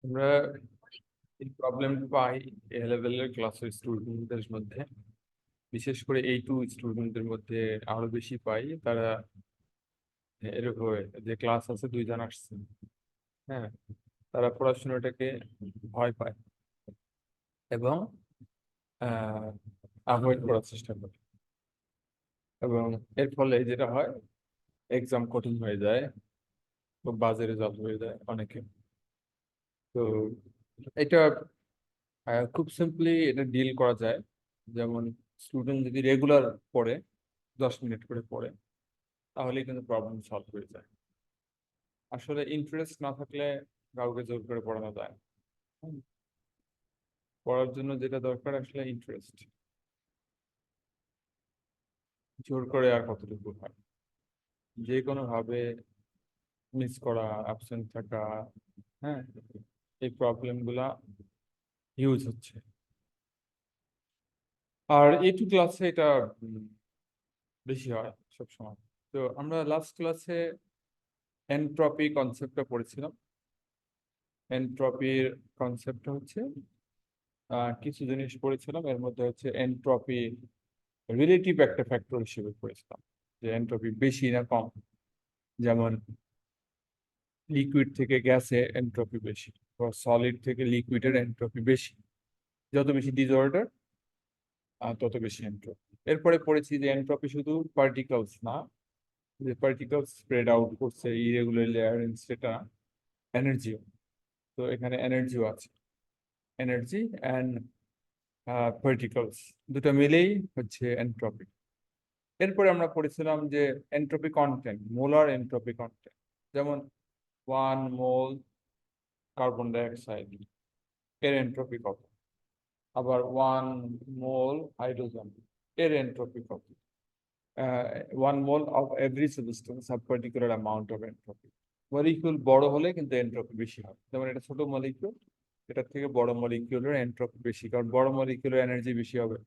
আমরা এই প্রবলেম পাই এ লেভেলের ক্লাসের স্টুডেন্টদের মধ্যে, বিশেষ করে A2 স্টুডেন্টদের মধ্যে আরো বেশি পাই। তারা এরকম যে ক্লাস আছে 2 জন আসছে, হ্যাঁ, তারা পড়াশোনাটাকে ভয় পায় এবং অ্যাভয়েড করার চেষ্টা করে, এবং এর ফলে যেটা হয় এক্সাম কঠিন হয়ে যায়, খুব বাজে রেজাল্ট হয়ে যায় অনেকে। তো এটা খুব সিম্পলি এটা ডিল করা যায়। যেমন স্টুডেন্ট যদি রেগুলার পড়ে, 10 মিনিট করে পড়ে, তাহলে কিন্তু প্রবলেম সলভ হয়ে যায়। আসলে ইন্টারেস্ট না থাকলে কাউকে জোর করে পড়ানো যায় না। হুম। পড়ার জন্য যেটা দরকার আসলে ইন্টারেস্ট। জোর করে আর কতটুকু হয়, যে কোনো ভাবে মিস করা, অ্যাবসেন্ট থাকা, হ্যাঁ, এই প্রবলেম গুলা হিউজ হচ্ছে। আর A2 ক্লাসে এটা উম, বেশি হয় সবসময়। তো আমরা লাস্ট ক্লাসে এনট্রপি কনসেপ্টটা পড়েছিলাম। এনট্রপির কনসেপ্টটা হচ্ছে কিছু জিনিস পড়েছিলাম, এর মধ্যে হচ্ছে এনট্রপি রিলেটিভ একটা ফ্যাক্টর হিসেবে পড়েছিলাম, যে এনট্রপি বেশি না কম। যেমন লিকুইড থেকে গ্যাসে এনট্রপি বেশি, বা সলিড থেকে লিকুইডের এনট্রপি বেশি। যত বেশি ডিসঅর্ডার তত বেশি এনট্রপি। এরপরে পড়েছি যে এনট্রপি শুধু পার্টিকলস না, যে পার্টিকলস স্প্রেড আউট করছে ইরেগুলারলি অ্যারেঞ্জ, সেটা এনার্জিও। তো এখানে এনার্জিও আছে, এনার্জি অ্যান্ড পার্টিকলস দুটো মিলেই হচ্ছে এনট্রপি। এরপরে আমরা পড়েছিলাম যে entropy content, molar entropy content. যেমন 1 মোল কার্বন ডাইঅক্সাইড এর এনট্রপি কত, আবার 1 মোল হাইড্রোজেন এর এনট্রপি কত, 1 mole of every substance have particular amount of entropy. Molecule বড় হলে কিন্তু এনট্রপি বেশি হয়। যেমন এটা ছোট মলিকিউল, এটার থেকে বড় মলিকিউলের এনট্রপি বেশি, কারণ বড় মলিকিউলের এনার্জি বেশি হবে।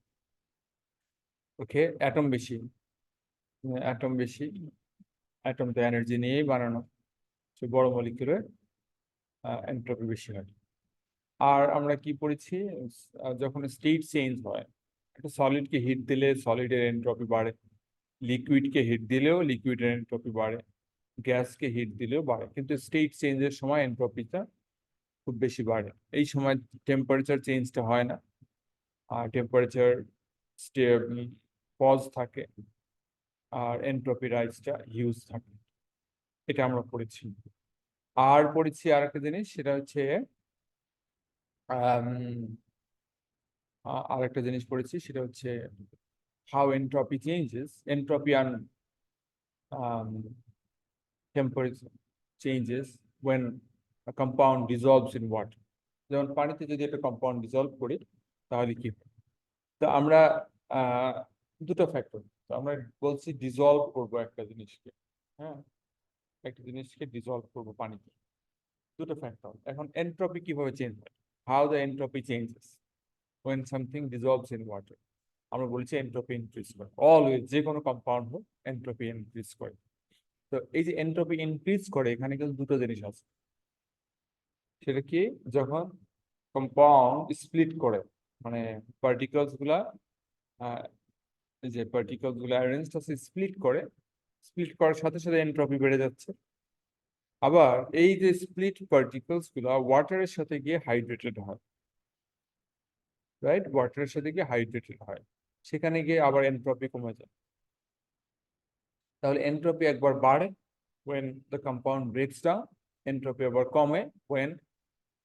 ওকে, অ্যাটম বেশি, অ্যাটম বেশি, অ্যাটম তো এনার্জি নিয়েই বানানো, সে বড় মলিকিউলের এনট্রপি বেশি হয়। আর আমরা কি পড়েছি, যখন স্টেট চেঞ্জ হয়, একটা সলিডকে হিট দিলে সলিডের এনট্রপি বাড়ে, লিকুইডকে হিট দিলেও লিকুইডের এনট্রপি বাড়ে, গ্যাসকে হিট দিলেও বাড়ে, কিন্তু স্টেট চেঞ্জের সময় এনট্রপিটা খুব বেশি বাড়ে। এই সময় টেম্পারেচার চেঞ্জটা হয় না, আর টেম্পারেচার পজ থাকে, আর এনট্রপি রাইজটা হিউজ থাকে। এটা আমরা পড়েছি। আর পড়েছি আর একটা জিনিস, সেটা হচ্ছে আর একটা জিনিস পড়েছি, সেটা হচ্ছে how entropy changes, entropy and temperature changes when a compound dissolves in water. যেমন পানিতে যদি একটা কম্পাউন্ড ডিসলভ করি তাহলে কি হয়। তো আমরা আহ, দুটো ফ্যাক্টর, তো আমরা বলছি ডিসলভ করব একটা জিনিসকে, হ্যাঁ, একটা জিনিসকে ডিসলভ করবো পানিতে, দুটো ফ্যাক্টর। এখন এনট্রপি কিভাবে চেঞ্জ হয়, how the entropy changes when something dissolves in water। আমরা বলছি এনট্রপি ইনক্রিজ করে, অলওয়েজ যে কোনো কম্পাউন্ড হোক এনট্রপি ইনক্রিজ করে। তো এই যে এনট্রপি ইনক্রিজ করে, এখানে কিন্তু দুটো জিনিস আছে। সেটা কি, যখন কম্পাউন্ড স্প্লিট করে, মানে পার্টিকলস গুলা, আহ, এই যে পার্টিকলস গুলা অ্যারেঞ্জ আছে, স্প্লিট করে, স্প্লিট করার সাথে সাথে এনট্রপি বেড়ে যাচ্ছে। আবার এই যে স্প্লিট পার্টিকলস গুলা ওয়াটারের সাথে গিয়ে হাইড্রেটেড হয়, রাইট, ওয়াটারের সাথে গিয়ে হাইড্রেটেড হয়, সেখানে গিয়ে আবার এনট্রপি কমে যায়। তাহলে এনট্রপি একবার বাড়ে when the compound breaks down, entropy আবার কমে when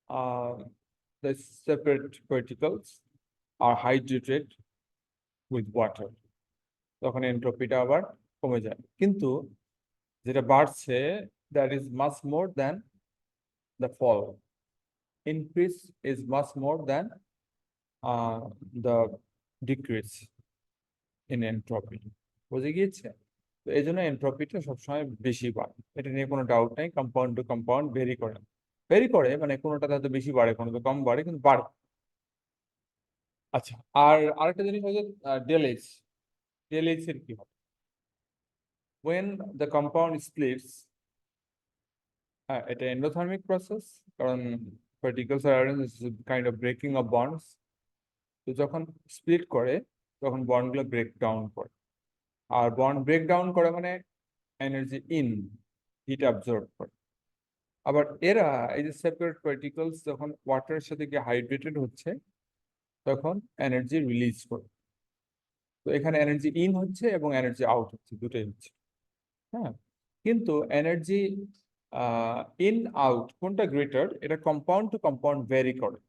uh, the separate particles are hydrated with water, তখন এনট্রপিটা আবার কমে যায়। কিন্তু যেটা বাড়ছে, that is much more than the fall, increase is much more than the decrease in entropy। বুঝে গিয়েছে? তো এই জন্য এনট্রপিটা সবসময় বেশি বাড়ে, এটা নিয়ে কোনো ডাউট নেই। কম্পাউন্ড টু কম্পাউন্ড ভেরি করে, ভেরি করে, মানে কোনোটা হয়তো বেশি বাড়ে, কোনোটা কম বাড়ে, কিন্তু বাড়ে। আচ্ছা, আর আরেকটা জিনিস হচ্ছে ডেল এইচ। ডেল এইচ এর কি হবে, when the compound splits, হ্যাঁ, এটা এন্ডোথার্মিক প্রসেস, কারণ particles are arranged as a kind of breaking of bonds. তো যখন স্প্লিট করে তখন বন্ডগুলো ব্রেক ডাউন করে, আর বন্ড ব্রেক ডাউন করে মানে এনার্জি ইন, হিট অ্যাবজর্ব করে। আবার এরা এই যে সেপারেট পার্টিকলস যখন ওয়াটারের সাথে গিয়ে হাইড্রেটেড হচ্ছে তখন এনার্জি রিলিজ করে। তো এখানে এনার্জি ইন হচ্ছে এবং এনার্জি আউট হচ্ছে, দুটোই হচ্ছে। হ্যাঁ, কিন্তু এনার্জি ইন আউট কোনটা গ্রেটার, এটা কম্পাউন্ড টু কম্পাউন্ড ভ্যারি করে।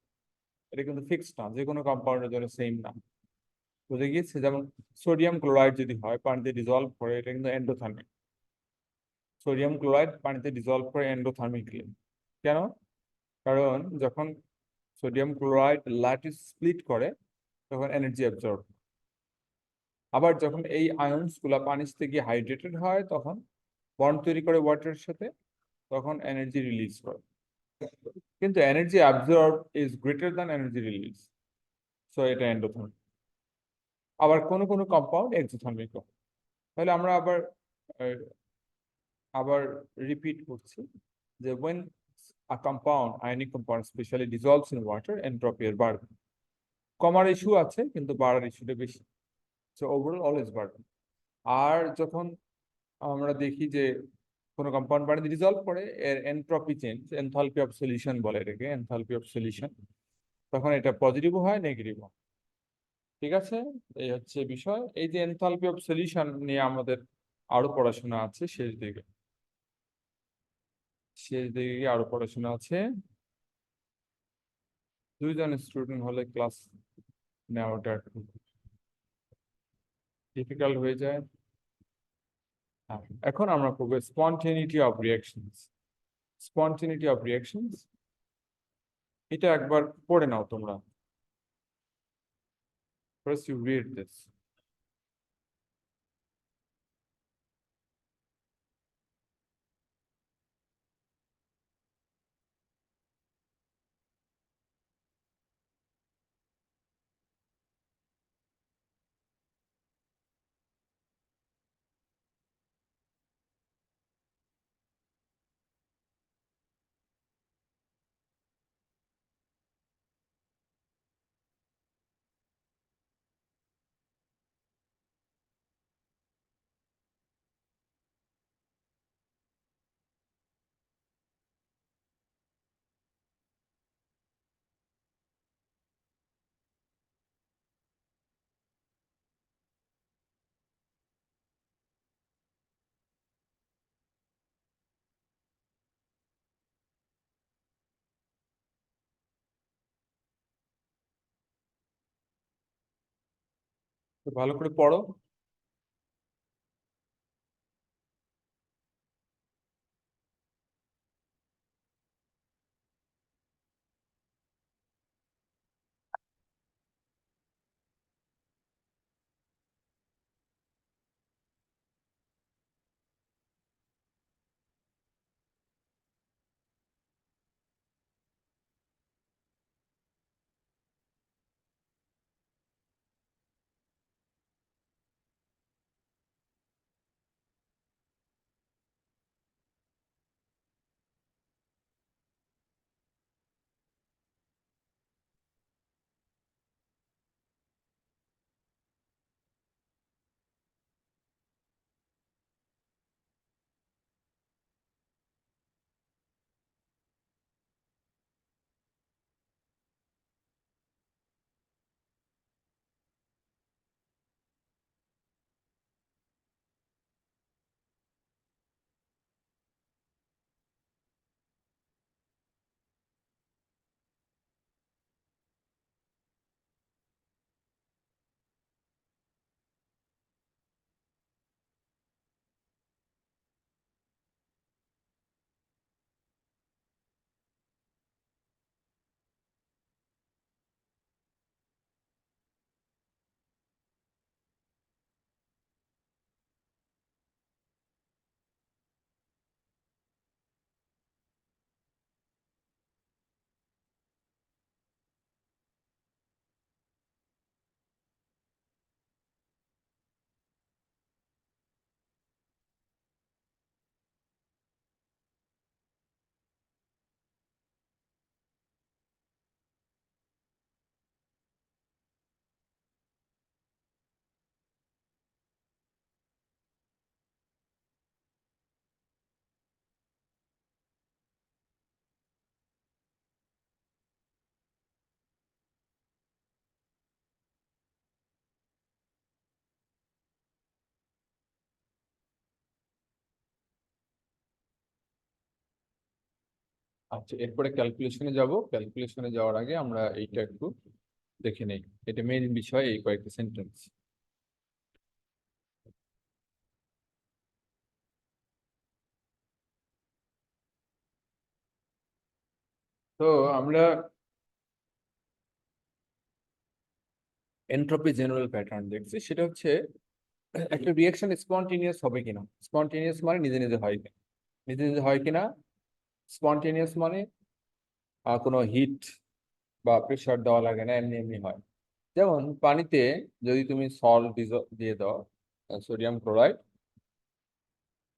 এটা কিন্তু ফিক্সড না, যে কোনো কম্পাউন্ডের জন্য সেম না। বুঝে গিয়েছে? যেমন সোডিয়াম ক্লোরাইড যদি হয় পানিতে ডিজলভ করে, এটা কিন্তু এন্ডোথার্মিক। সোডিয়াম ক্লোরাইড পানিতে ডিজলভ করে এন্ডোথার্মিকলি। কেন? কারণ যখন সোডিয়াম ক্লোরাইড ল্যাটিস স্প্লিট করে তখন এনার্জি অ্যাবজর্ব। আবার যখন এই আয়নস গুলা পানির সাথে গিয়ে হাইড্রেটেড হয় তখন বন্ড তৈরি করে ওয়াটারের সাথে, তখন এনার্জি রিলিজ করে। কিন্তু energy absorb is greater than energy release, so এটা এন্ডোথার্মিক। আবার কোন কোন কম্পাউন্ড এক্সোথার্মিক। তাহলে আমরা আবার আহ, আবার রিপিট করছি যে when a compound ionic compound especially dissolves in water entropy এর বাড়বে। কমার ইস্যু আছে কিন্তু বাড়ার ইস্যুটা বেশি, সো ওভারঅল অলওয়েজ বাড়বে। আর যখন আমরা দেখি যে কোনো কম্পাউন্ড পানিতে ডিজলভ করে, এর entropy change, enthalpy of solution বলে এটাকে, এনথালপি অফ সলিউশন, তখন এটা পজিটিভও হয় নেগেটিভ হয়। ঠিক আছে, এই হচ্ছে বিষয়। এই যে এনথালপি অফ সলিউশন নিয়ে আমাদের আরো পড়াশোনা আছে শেষ দিকে, আরো পড়াশোনা আছে। দুইজন স্টুডেন্ট হলে ক্লাস নেওয়াটা একটু ডিফিকাল্ট হয়ে যায়। হ্যাঁ, এখন আমরা পড়বো স্পন্টেনিটি অফ রিয়াকশনস। স্পন্টেনিটি অফ রিয়াকশনস, এটা একবার পড়ে নাও তোমরা। First you read this. তো ভালো করে পড়ো। আচ্ছা, এরপরে ক্যালকুলেশনে যাব। ক্যালকুলেশনে যাওয়ার আগে আমরা এইটা একটু দেখে নেই। এটা মেইন বিষয়, এই কয়েকটা সেন্টেন্স। তো আমরা এনট্রপি জেনারেল প্যাটার্ন দেখছি, সেটা হচ্ছে একটা রিয়াকশন স্পন্টেনিয়াস হবে কিনা। স্পন্টেনিয়াস মানে নিজে নিজে হয় কিনা, নিজে নিজে হয় কিনা। স্পন্টেনিয়াস মানে কোনো হিট বা প্রেশার দেওয়া লাগে না, এমনি এমনি হয়। যেমন পানিতে যদি তুমি সল্ট দিয়ে দাও, সোডিয়াম ক্লোরাইড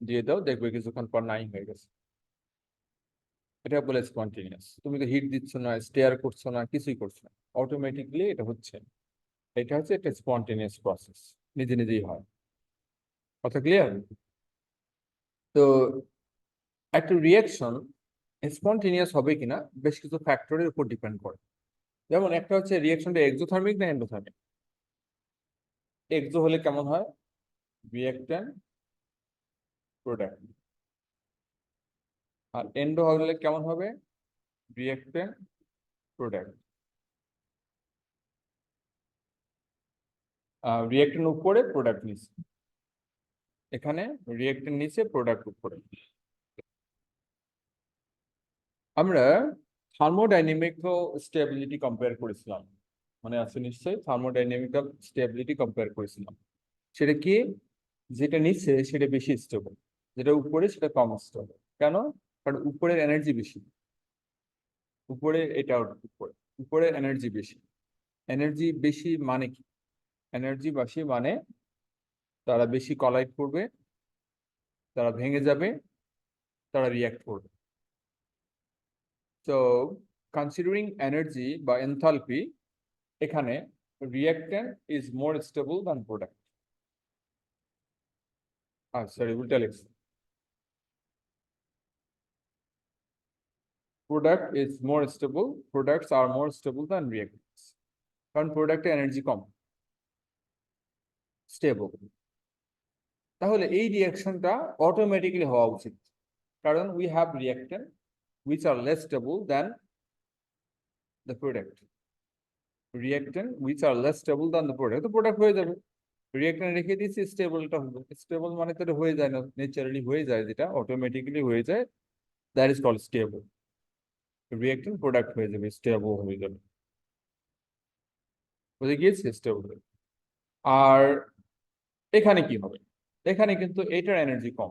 দিয়ে দাও, দেখবে কিছুক্ষণ পর নাই হয়ে গেছে। এটা বলে স্পন্টেনিয়াস। তুমি তো হিট দিচ্ছ না, স্টেয়ার করছো না, কিছুই করছো না, অটোমেটিকলি এটা হচ্ছে। এটা হচ্ছে একটা স্পন্টেনিয়াস প্রসেস, নিজে নিজেই হয়। কথা ক্লিয়ার? তো একটা রিয়াকশন স্পন্টেনিয়াস হবে কিনা বেশ কিছু ফ্যাক্টরের উপর ডিপেন্ড করে। যেমন একটা হচ্ছে রিয়াকশনটা এক্সোথার্মিক না এন্ডোথার্মিক। এক্সো হলে কেমন হয়? Reactant, product. আর এন্ডো হলে কেমন হবে? Reactant, product. রিয়াক্ট্যান্ট উপরে, প্রোডাক্ট নিচে। এখানে রিয়াক্ট্যান্ট নিচে, প্রোডাক্ট উপরে। আমরা থার্মোডাইনামিক্যাল স্টেবিলিটি কম্পেয়ার করেছিলাম, মানে আছে নিশ্চয়ই। থার্মোডাইনামিক্যাল স্টেবিলিটি কম্পেয়ার করেছিলাম। সেটা কি? যেটা নিচে সেটা বেশি স্টেবল, যেটা উপরে সেটা কম স্টেবল। কেন? কারণ উপরের এনার্জি বেশি। উপরে এটা উপরে, উপরের এনার্জি বেশি। এনার্জি বেশি মানে কি? এনার্জি বেশি মানে তারা বেশি কলাইড করবে, তারা ভেঙে যাবে, তারা রিয়াক্ট করবে। তো কনসিডারিং এনার্জি বা এনথালপি, এখানে reactant is more stable than product. Sorry, উল্টা লিখছি। Product is more stable, products are more stable than reactants. কারণ প্রোডাক্টে এনার্জি কম, স্টেবল। তাহলে এই রিয়াকশনটা অটোমেটিক্যালি হওয়া উচিত, কারণ we have reactant which are less stable than the product. Reactant which are less stable than the product, তো product হয়ে যাবে। রিয়াক্ট্যান্ট রেখে দিয়েছি, স্টেবলটা হবে। স্টেবল মানে তো এটা হয়ে যায় না, ন্যাচারালি হয়ে যায়, যেটা অটোমেটিক্যালি হয়ে যায়, that is called stable. Reactant product হয়ে যাবে, স্টেবল হয়ে যাবে। বুঝে গিয়েছে? স্টেবল। আর এখানে কি হবে? এখানে কিন্তু এটার এনার্জি কম,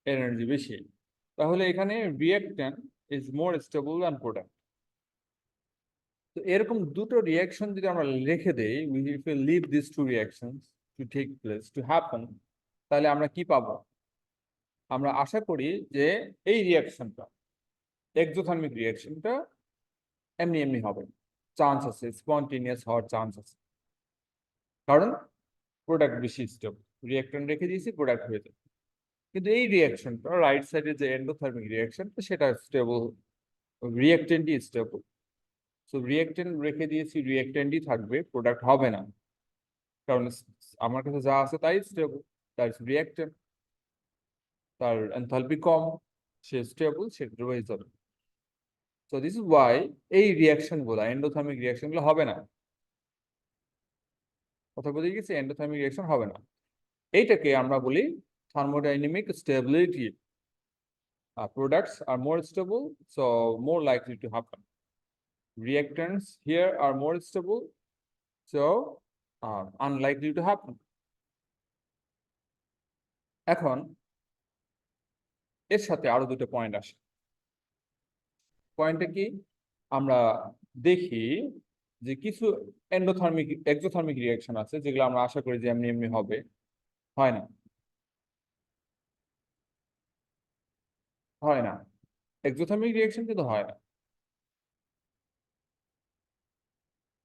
এনার্জি বেশি। তাহলে এখানে reactant is more stable than product. তো এরকম দুটো রিয়াকশন যদি আমরা লিখে দেই, if we leave these two reactions to take place to happen, তাহলে আমরা কি পাবো? আমরা আশা করি যে এই রিয়াকশনটা, এক্সোথার্মিক রিয়াকশনটা এমনি এমনি হবে, চান্স আছে, স্পন্টেনিয়াস হওয়ার চান্স আছে। কারণ প্রোডাক্ট বেশি স্টেবল, রিয়াক্ট্যান্ট রেখে দিয়েছি, প্রোডাক্ট হয়ে যাবে। কিন্তু এই রিয়াকশনটা রাইট সাইডে যে এন্ডোথার্মিক রিয়াকশন, সেটা স্টেবল, রিয়াক্ট্যান্টই স্টেবল। সো রিয়াক্ট্যান্ট রেখে দিয়েছি, রিয়াক্ট্যান্টই থাকবে, প্রোডাক্ট হবে না। কারণ আমার কাছে যা আছে তাই স্টেবল, তার রিয়াক্ট্যান্ট, তার এনথালপি কম, সে স্টেবল, সে রয়ে যাবে। সো দিস ইজ ওয়াই এই রিয়াকশন গুলো, এন্ডোথার্মিক রিয়াকশন গুলো হবে না। কথা বুঝে গেছি? এন্ডোথার্মিক রিয়াকশন হবে না। এইটাকে আমরা বলি thermodynamic stability. Products are more stable, so more likely to happen. Reactants here are more stable, so unlikely to happen. এখন এর সাথে আরো দুটো পয়েন্ট আসে। পয়েন্টটা কি? আমরা দেখি যে কিছু এন্ডোথার্মিক, এক্সোথার্মিক রিয়াকশন আছে যেগুলো আমরা আশা করি যে এমনি এমনি হবে, হয় না। হয় না, এক্সোথার্মিক রিয়াকশন কিন্তু হয় না।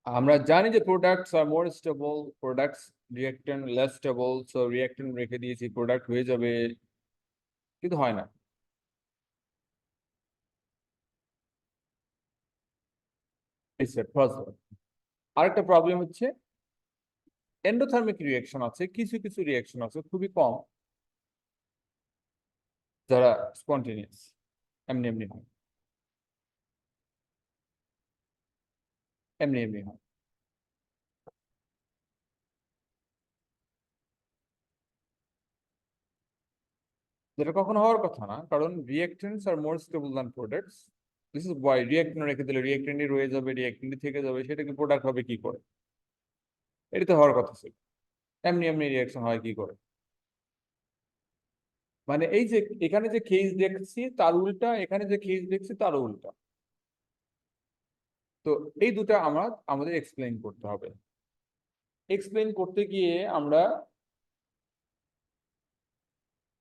আমরা জানি যে products are more stable, products reactant less stable, so reactant রেখে দিয়েছি, প্রোডাক্ট হয়ে যাবে, কিন্তু হয় না। আরেকটা প্রবলেম হচ্ছে এন্ডোথার্মিক রিয়াকশন আছে, কিছু কিছু রিয়াকশন আছে খুবই কম, যারা স্পন্টেনিয়াস, এমনি এমনি হয়। এমনি এমনি হয়। যেটা কখনো হওয়ার কথা না, কারণ reactants are more stable than products. This is why reactant রেখে দিলে রিঅ্যাকটেন্টই রয়ে যাবে, রিঅ্যাকটেন্টই থেকে যাবে, সেটা কি প্রোডাক্ট হবে কি করে? এটা তো হওয়ার কথা ছিল। এমনি এমনি রিঅ্যাকশন হয় কি করে? মানে এই যে এখানে যে কেস দেখছি তার উল্টা, এখানে যে কেস দেখছি তারও উল্টা। তো এই দুটা আমাদের এক্সপ্লেইন করতে হবে। এক্সপ্লেইন করতে গিয়ে আমরা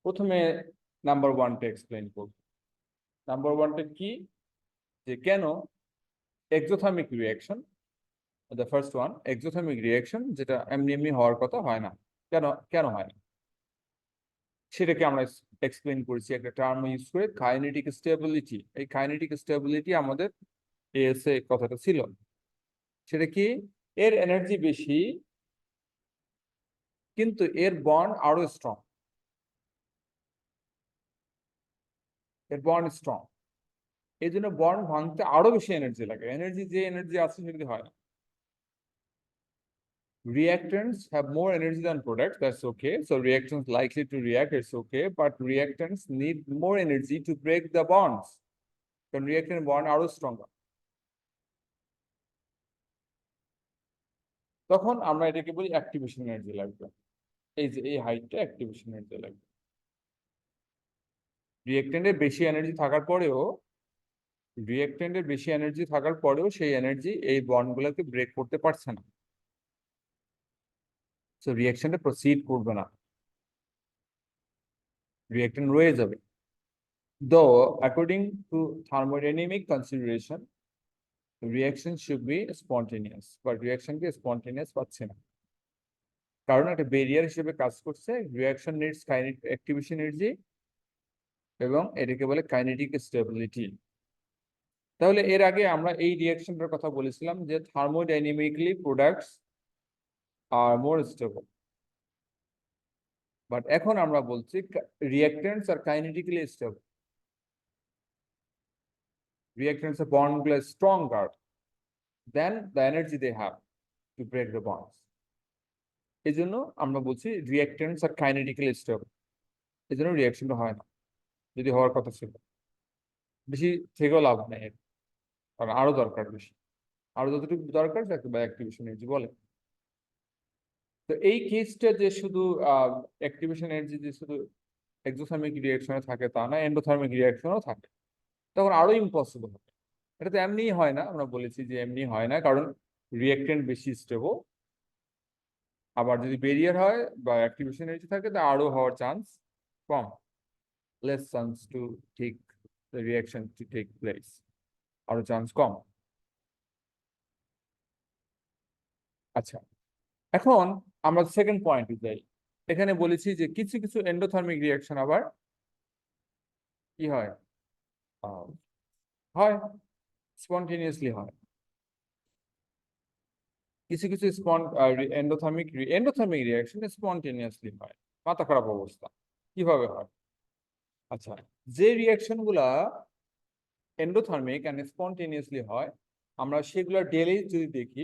প্রথমে নাম্বার ওয়ানটা এক্সপ্লেইন করব। নাম্বার ওয়ানটা কি, যে কেন exothermic reaction, the first one, exothermic reaction যেটা এমনি এমনি হওয়ার কথা হয় না, কেন কেন হয় না সেটাকে আমরা এক্সপ্লেইন করেছি একটা টার্ম ইউজ করে, কাইনেটিক স্টেবিলিটি। এই কাইনেটিক স্টেবিলিটি আমাদের এএসএ কথাটা ছিল। সেটা কি, এর এনার্জি বেশি কিন্তু এর বন্ড আরো স্ট্রং, এর বন্ড স্ট্রং, এই জন্য বন্ড ভাঙতে আরো বেশি এনার্জি লাগে। এনার্জি যে এনার্জি আছে সেটা হয় না। Reactants have more energy than products, that's okay. So reactants likely to react, it's okay. But reactants need more energy to break the bonds. কারণ reactant bond আরো stronger. তখন আমরা এটাকে বলি অ্যাক্টিভেশন এনার্জি লাগবে। এই যে এই হাইটটা অ্যাক্টিভেশন এনার্জি লাগবে। রিঅ্যাকট্যান্টের বেশি এনার্জি থাকার পরেও, রিঅ্যাকট্যান্টের বেশি এনার্জি থাকার পরেও সেই এনার্জি এই বন্ডগুলোকে ব্রেক করতে পারছে না। সো রিঅ্যাকশনটা প্রসিড করবে না, রিঅ্যাকট্যান্ট রয়ে যাবে। Though according to thermodynamic consideration reaction should be spontaneous, but reaction K spontaneous পাচ্ছে না, কারণ একটা ব্যারিয়ার হিসেবে কাজ করছে। Reaction needs kinetic activation energy এবং এটাকে বলে কাইনেটিক স্টেবিলিটি। তাহলে এর আগে আমরা এই রিঅ্যাকশনটার কথা বলেছিলাম যে thermodynamically products are more stable, but এখন আমরা বলছি রিঅ্যাকট্যান্টস আর কাইনেটিক্যালি স্টেবল। রিঅ্যাকট্যান্টস এর বন্ডগুলো stronger than the energy they have to break the bonds. এই জন্য আমরা বলছি রিঅ্যাকট্যান্টস আর কাইনেটিক্যালি স্টেবল, এই জন্য রিঅ্যাকশনটা হয় না, যদি হওয়ার কথা ছিল। বেশি থেকেও লাভ নেই এর, কারণ আরো দরকার বেশি, আরো যতটুকু দরকার তাকে বা অ্যাক্টিভেশন এনার্জি বলে। তো এই কেসটা যে শুধু অ্যাক্টিভেশন এনার্জি যে শুধু এক্সোথার্মিক রিঅ্যাকশনে থাকে তা না, এন্ডোথার্মিক রিঅ্যাকশনও থাকে, তখন আরো ইম্পসিবল হবে। এটা তো এমনিই হয় না, আমরা বলেছি যে এমনি হয় না, কারণ রিঅ্যাকটেন্ট বেশি স্টেবল। আবার যদি বেরিয়ার হয় বা অ্যাক্টিভেশন এনার্জি থাকে তা আরো হওয়ার চান্স কম, less chance to take the reaction to take place, আরো চান্স কম। আচ্ছা, এখন আমরা সেকেন্ড পয়েন্টে যাই। এখানে বলেছি যে কিছু কিছু এন্ডোথার্মিক রিঅ্যাকশন আবার কি হয়, আহ, হয় স্পন্টেনিয়াসলি হয়। কিছু কিছু এন্ডোথার্মিক এন্ডোথার্মিক রিঅ্যাকশন স্পন্টেনিয়াসলি হয়। মাথা খারাপ অবস্থা। কিভাবে হয়? আচ্ছা, যে রিঅ্যাকশন গুলা এন্ডোথার্মিক এন্ড স্পন্টেনিয়াসলি হয়, আমরা সেগুলো ডেলি যদি দেখি,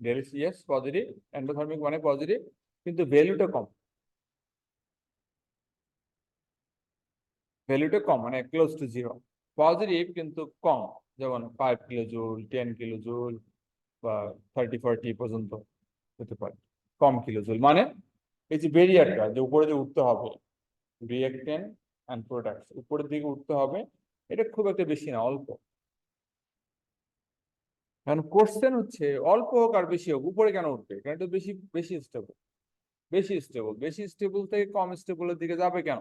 ডেলি ইয়েস পজিটিভ, এন্ডোথার্মিক মানে পজিটিভ, কিন্তু ভ্যালুটা কম, ভ্যালুটা কম মানে ক্লোজ টু জিরো। পজিটিভ কিন্তু কম, যেমন 5 কিলো জুল, 10 কিলো জুল বা 30-40 পর্যন্ত হতে পারে, কম কিলোজুল। মানে এই যে ব্যারিয়ারটা যে উপরে যে উঠতে হবে, রিঅ্যাকটেন্ট অ্যান্ড প্রোডাক্টস উপরের দিকে উঠতে হবে, এটা খুব একটা বেশি না, অল্প। কারণ কোশ্চেন হচ্ছে অল্প হোক আর বেশি হোক উপরে কেন উঠবে, কারণ এটা বেশি বেশি স্টেবল, বেশি স্টেবল, বেশি স্টেবল থেকে কম স্টেবলের দিকে যাবে কেন?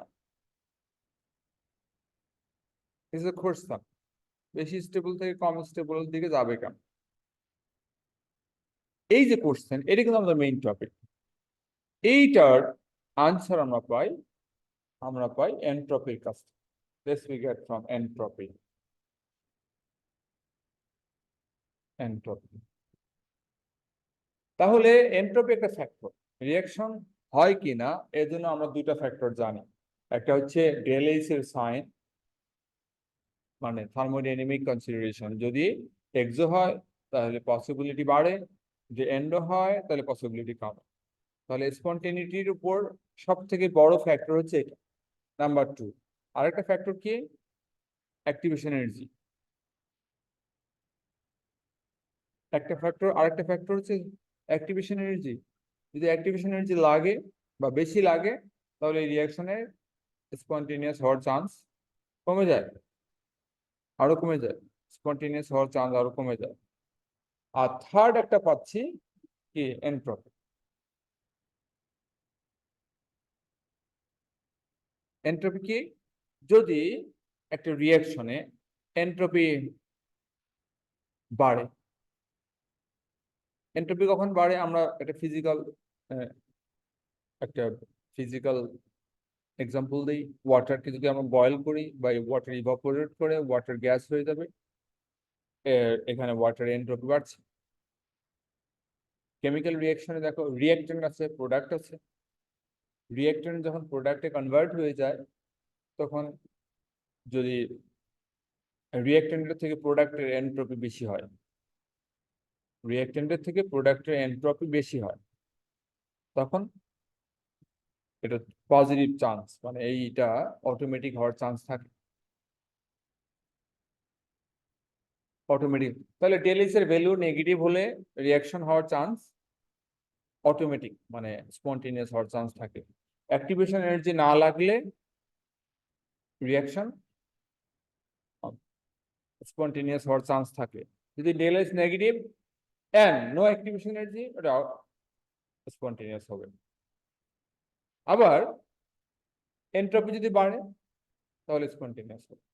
ইজ এ কোশ্চেন, বেশি স্টেবল থেকে কম স্টেবলের দিকে যাবে কেন? এই যে কোশ্চেন, এটা কিন্তু আমাদের মেইন টপিক। এইটার আনসার আমরা পাই এন্ট্রপির কাছ থেকে। This we get from entropy. Entropy. তাহলে এন্ট্রপি একটা ফ্যাক্টর, রিঅ্যাকশন হয় কি না এর জন্য আমরা দুইটা ফ্যাক্টর জানি। একটা হচ্ছে ডেল এইচ এর সাইন, মানে থার্মোডাইনামিক কনসিডারেশন, যদি এক্সো হয় তাহলে পসিবিলিটি বাড়ে, যে এন্ডও হয় তাহলে পসিবিলিটি কমে। তাহলে স্পন্টেনিটির উপর সব থেকে বড় ফ্যাক্টর হচ্ছে এটা, নাম্বার 2। আরেকটা ফ্যাক্টর কি? Activation energy. আরেকটা ফ্যাক্টর হচ্ছে অ্যাক্টিভেশন এনার্জি। যদি অ্যাক্টিভেশন এনার্জি লাগে বা বেশি লাগে, তাহলে এই রিয়াকশনের স্পন্টেনিয়াস হওয়ার চান্স কমে যায়, আরো কমে যায়। স্পন্টেনিয়াস হওয়ার চান্স আরো কমে যায়। আর থার্ড একটা পাচ্ছি কি, এনট্রপি। এনট্রপি কি? যদি একটা রিয়াকশনে এনট্রপি বাড়ে, এনট্রপি কখন বাড়ে? আমরা একটা ফিজিক্যাল এক্সাম্পল দিই। ওয়াটারকে যদি আমরা বয়েল করি বা ওয়াটার ইভাপোরেট করে ওয়াটার গ্যাস হয়ে যাবে, এখানে ওয়াটার এনট্রপি বাড়ছে। কেমিক্যাল রিয়াকশনে দেখো, রিয়াক্টেন্ট আছে, প্রোডাক্ট আছে। রিয়াক্টেন্ট যখন প্রোডাক্টে কনভার্ট হয়ে যায়, তখন যদি রিয়াক্টেন্টের থেকে প্রোডাক্টের এনট্রপি বেশি হয়, রিয়াক্টেন্টের থেকে প্রোডাক্টের এনট্রপি বেশি হয়, তখন এটা পজিটিভ চান্স, মানে এইটা অটোমেটিক হওয়ার চান্স থাকে, অটোমেটিক। তাহলে টেলিস এর ভ্যালু নেগেটিভ হলে রিয়াকশন হওয়ার চান্স অটোমেটিক, মানে স্পন্টেনিয়াস হওয়ার চান্স থাকে। অ্যাক্টিভেশন এনার্জি না লাগলে রিয়াকশন স্পন্টেনিয়াস হওয়ার চান্স থাকে। যদি টেলিস negative and no activation energy, ওটা স্পন্টেনিয়াস হবে। আবার এনট্রপি যদি বাড়ে, তাহলে স্পন্টেনিয়াস হবে,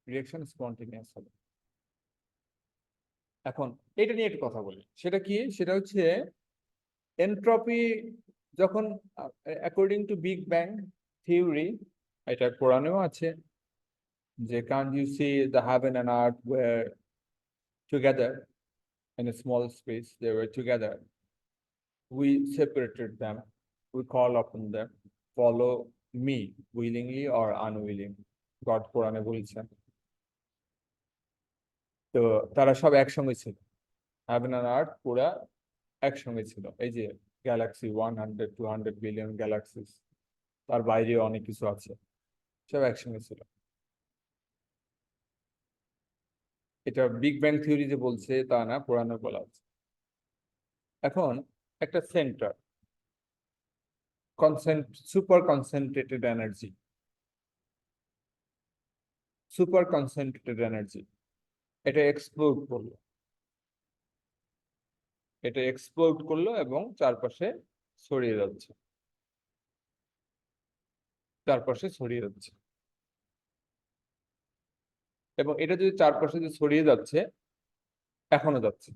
রিয়াকশন স্পন্টেনিয়াস হবে। এখন এটা নিয়ে একটু কথা বলি। সেটা কি? সেটা হচ্ছে এনট্রপি যখন, according to big bang theory, এটা কোরআনেও আছে, যে can't you see the heaven and earth were together in a small space, they were together, we separated them, we call upon them, follow me willingly or unwilling, god কোরআনে বলেছেন। তো তারা সব একসঙ্গে ছিল, হেভেন অ্যান্ড আর্থ পুরা একসঙ্গে ছিল। এই যে গ্যালাক্সি 100-200 বিলিয়ন গ্যালাক্সিস, তার বাইরে অনেক কিছু আছে, সব একসঙ্গে ছিল। এটা বিগ ব্যাং থিওরি যে বলছে তা না, কোরআনে বলা আছে। এখন একটা সেন্টার সুপার কনসেন্ট্রেটেড এনার্জি, এটা এক্সপ্লোড করলো এবং চারপাশে ছড়িয়ে যাচ্ছে, এবং এটা যদি চারপাশে যে ছড়িয়ে যাচ্ছে, এখনো যাচ্ছে,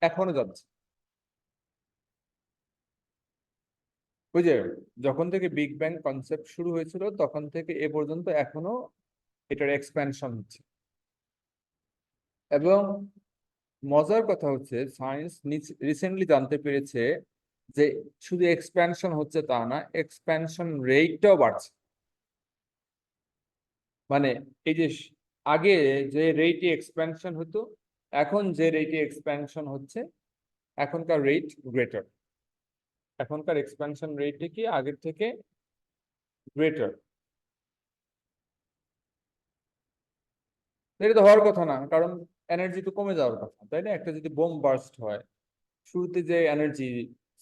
এখনো যাচ্ছে। ওই যে যখন থেকে বিগ ব্যাং কনসেপ্ট শুরু হয়েছিল, তখন থেকে এ পর্যন্ত এখনো এটার এক্সপ্যানশন হচ্ছে। এবং মজার কথা হচ্ছে, সায়েন্স রিসেন্টলি জানতে পেরেছে যে শুধু এক্সপ্যানশন হচ্ছে তা না, এক্সপ্যানশন রেটটাও বাড়ছে। মানে এই যে আগে যে রেটে এক্সপ্যানশন হতো, এখন যে রেটে এক্সপ্যানশন হচ্ছে, এখনকার রেট গ্রেটার, এখনকার এক্সপ্যানশন রেটে কি আগের থেকে গ্রেটার। এটা তো হওয়ার কথা না, কারণ এনার্জি তো কমে যাওয়ার কথা, তাই না? একটা যদি বোম বার্স্ট হয়, শুরুতে যে এনার্জি,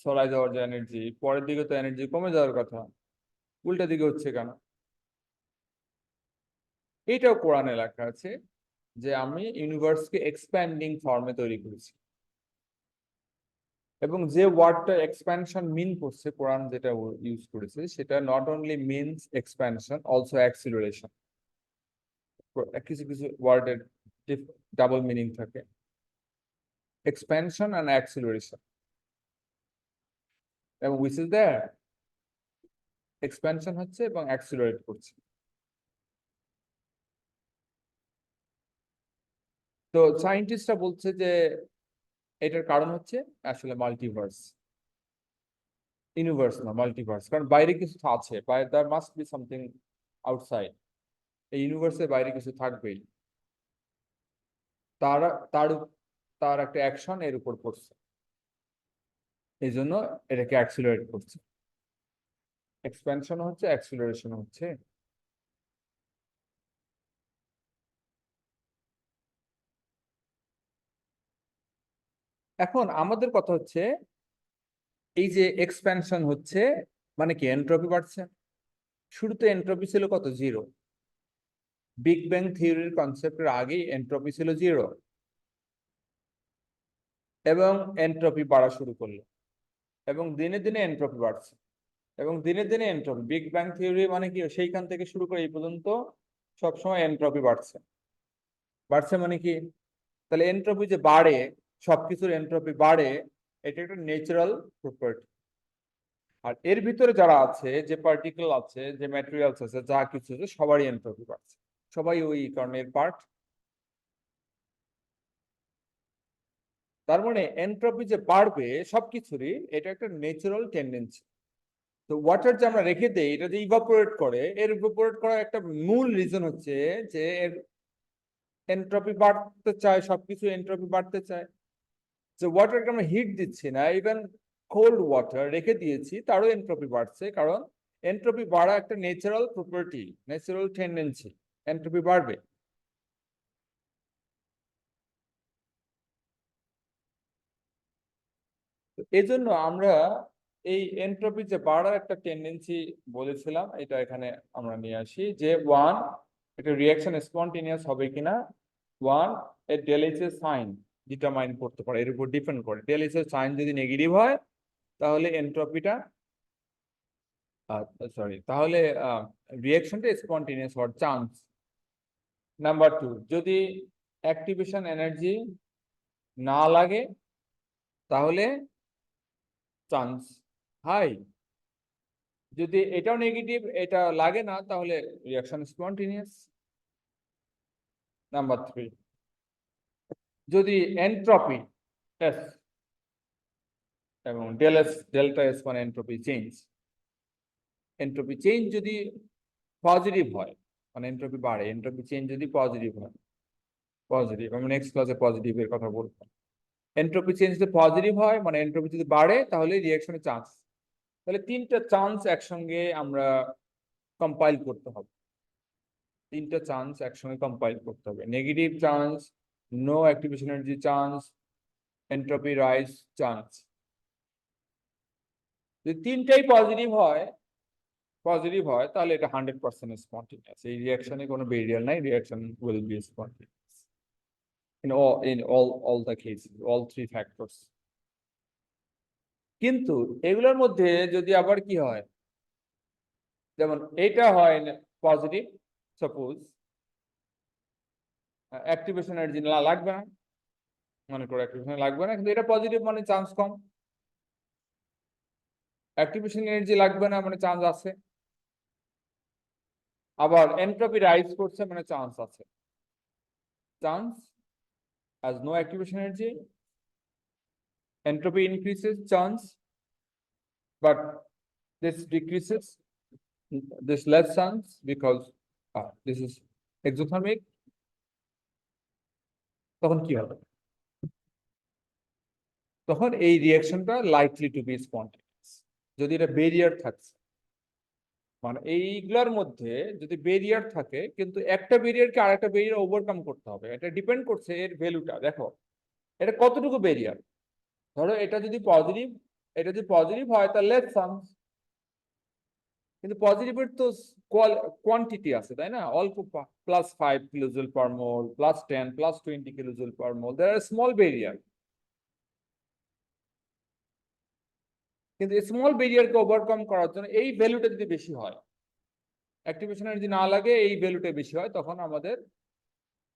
ছড়ায় যাওয়ার যে এনার্জি, পরের দিকে তো এনার্জি কমে যাওয়ার কথা, উল্টা দিকে হচ্ছে কেন? এইটাও কোরআনে লেখা আছে যে আমি ইউনিভার্সকে এক্সপ্যান্ডিং ফর্মে তৈরি করেছি। এবং যে ওয়ার্ডটা এক্সপ্যানশন মিন করছে, কোরআন যেটা ইউজ করেছে, সেটা not only means expansion, also acceleration. কিছু কিছু ওয়ার্ডের ডাবল মিনিং থাকে, এক্সপ্যানশন এন্ড অ্যাক্সিলারেশন। এবং উইচ ইজ দেয়ার, এক্সপ্যানশন হচ্ছে এবং অ্যাক্সিলারেট করছে। তো সায়েন্টিস্টরা বলছে যে এটার কারণ হচ্ছে আসলে মাল্টিভার্স, ইউনিভার্স না, মাল্টিভার্স। কারণ বাইরে কিছু আছে, there must be something outside. এই ইউনিভার্সের বাইরে কিছু থাকবেই, তার তার তার একটা অ্যাকশন এর উপর পড়ছে, এই জন্য এটাকে অ্যাক্সিলারেট করছে। এক্সপ্যানশন হচ্ছে, অ্যাক্সিলারেশন হচ্ছে। এখন আমাদের কথা হচ্ছে এই যে এক্সপ্যানশন হচ্ছে মানে কি, এন্ট্রপি বাড়ছে। শুরুতে এন্ট্রপি ছিল কত, 0। বিগ ব্যাং থিওরির কনসেপ্টের আগেই এন্ট্রপি ছিল 0, এবং এন্ট্রপি বাড়া শুরু করলো, এবং দিনে দিনে এন্ট্রপি বাড়ছে, এবং দিনে দিনে এন্ট্রপি, বিগ ব্যাং থিওরি মানে কি, সেইখান থেকে শুরু করে এই পর্যন্ত সবসময় এন্ট্রপি বাড়ছে। বাড়ছে মানে কি, তাহলে এন্ট্রপি যে বাড়ে, সবকিছুর এন্ট্রপি বাড়ে, এটা একটা ন্যাচারাল প্রপার্টি। আর এর ভিতরে যারা আছে, যে পার্টিকেল আছে, যে ম্যাটেরিয়ালস আছে, যা কিছু আছে, সবারই এন্ট্রপি বাড়ছে, সবাই ওই কারণের পার্ট। তার মানে এন্ট্রপি যে বাড়বে সবকিছুরই, এটা একটা ন্যাচারাল টেন্ডেন্সি। তো ওয়াটার যে আমরা রেখে দেই, এটা যে ইভাপোরেট করে, এর ইভাপোরেট করার একটা মূল রিজন হচ্ছে যে এর এন্ট্রপি বাড়তে চায়, সবকিছু এন্ট্রপি বাড়তে চায়। যে ওয়াটারকে আমরা হিট দিচ্ছি না, ইভেন কোল্ড ওয়াটার রেখে দিয়েছি, তারও এন্ট্রপি বাড়ছে, কারণ এন্ট্রপি বাড়া একটা natural property, natural tendency, entropy বাড়বে। এজন্য আমরা এই এন্ট্রপি যে বাড়ার একটা টেন্ডেন্সি বলেছিলাম, এটা এখানে আমরা নিয়ে আসি যে ওয়ান, একটা রিয়াকশন স্পন্টেনিয়াস হবে কিনা, ওয়ান, এর ডেলএইচ সাইন ডিটারমাইন করতে পারে, এর উপর ডিপেন্ড করে। ডেলএইচ সাইন যদি নেগেটিভ হয়, তাহলে এন্ট্রপিটা, সরি, তাহলে রিয়াকশনটা স্পন্টেনিয়াস হওয়ার চান্স। নাম্বার টু, যদি অ্যাক্টিভেশন এনার্জি না লাগে, তাহলে চান্স হাই। যদি এটাও নেগেটিভ, এটা লাগে না, তাহলে রিয়াকশন স্পন্টেনিয়াস। নাম্বার থ্রি, যদি এন্ট্রপি এস এবং ডেল্টা এস মানে এন্ট্রপি চেঞ্জ, এন্ট্রপি চেঞ্জ যদি পজিটিভ হয়, মানে এন্ট্রপি বাড়ে, এন্ট্রপি চেঞ্জ যদি পজিটিভ হয়, পজিটিভ, আমি নেক্সট ক্লাসে পজিটিভের কথা বলবো। এন্ট্রপি চেঞ্জ যদি পজিটিভ হয়, মানে এন্ট্রপি যদি বাড়ে, তাহলে রিয়াকশনের চান্স। তাহলে তিনটা চান্স একসঙ্গে আমরা কম্পাইল করতে হবে, তিনটা চান্স একসঙ্গে কম্পাইল করতে হবে। Negative chance, no activation energy chance, entropy rise chance. যদি তিনটাই পজিটিভ হয়, তাহলে এটা 100% স্পন্টেনিয়াস, এই রিয়াকশনে কোনো বেরিয়ার নাই, reaction will be spontaneous in all the cases, all three factors. কিন্তু এগুলোর মধ্যে যদি আবার কি হয়, যেমন এটা হয় পজিটিভ, সাপোজ অ্যাক্টিভেশন এনার্জি লাগবে না, মনে করো অ্যাক্টিভেশন লাগবে না, কিন্তু এটা পজিটিভ মানে চান্স কম। অ্যাক্টিভেশন এনার্জি লাগবে না মানে চান্স আছে, আবার এন্ট্রপি রাইজ করছে মানে চান্স আছে। Chance as no activation energy, entropy increases chance, but this decreases, this less chance because this is exothermic. তখন কি হবে, তখন এই রিয়াকশনটা লাইকলি টু বি স্পন্টেনিয়াস, যদি এটা বেরিয়ার থাকছে। মানে এইগুলোর মধ্যে যদি বেরিয়ার থাকে, কিন্তু একটা বেরিয়ারকে আরেকটা বেরিয়ার ওভারকাম করতে হবে, এটা ডিপেন্ড করছে এর ভ্যালুটা। দেখো এটা কতটুকু বেরিয়ার, ধরো এটা যদি পজিটিভ হয় তাহলে লেস চান্স, কিন্তু পজিটিভের তো কোয়ান্টিটি আছে, তাই না? অল্প, +5 কিলোজুল পার মোল, +10, +20 কিলোজুল পার মোল, দেয়ার আর স্মল বেরিয়ার। কিন্তু স্মল বেরিয়ারকে ওভারকাম করার জন্য এই ভ্যালুটা যদি বেশি হয়, অ্যাক্টিভেশন এনার্জি না লাগে, এই ভ্যালুটা বেশি হয়, তখন আমাদের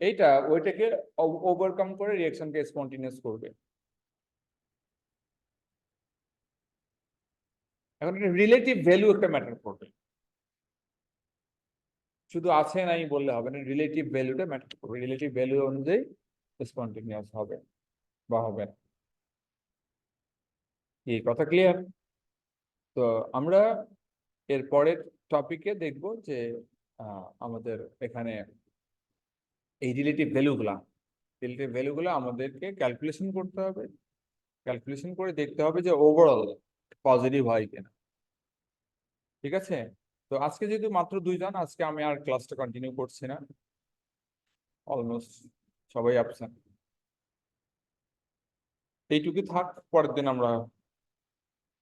এইটা ওইটাকে ওভারকাম করে রিয়াকশনকে স্পন্টেনিয়াস করবে। এখন একটা রিলেটিভ ভ্যালু একটা ম্যাটার করবে, শুধু আছে নাই বললে হবে না, রিলেটিভ ভ্যালুটা ম্যাটার করবে, রিলেটিভ ভ্যালু অনুযায়ী স্পন্টেনিয়াস হবে বা হবে না। এই কথা ক্লিয়ার? তো আমরা এর পরের টপিকে দেখব যে আমাদের এখানে এই রিলেটিভ ভ্যালুগুলো আমাদেরকে ক্যালকুলেশন করতে হবে, ক্যালকুলেশন করে দেখতে হবে যে ওভারঅল পজিটিভ হয় কিনা। ঠিক আছে, তো আজকে যেহেতু মাত্র 2 জন, আজকে আমি আর ক্লাসটা কন্টিনিউ করছি না, অলমোস্ট সবাই অ্যাবসেন্ট। এইটুকু থাক, পরের দিন আমরা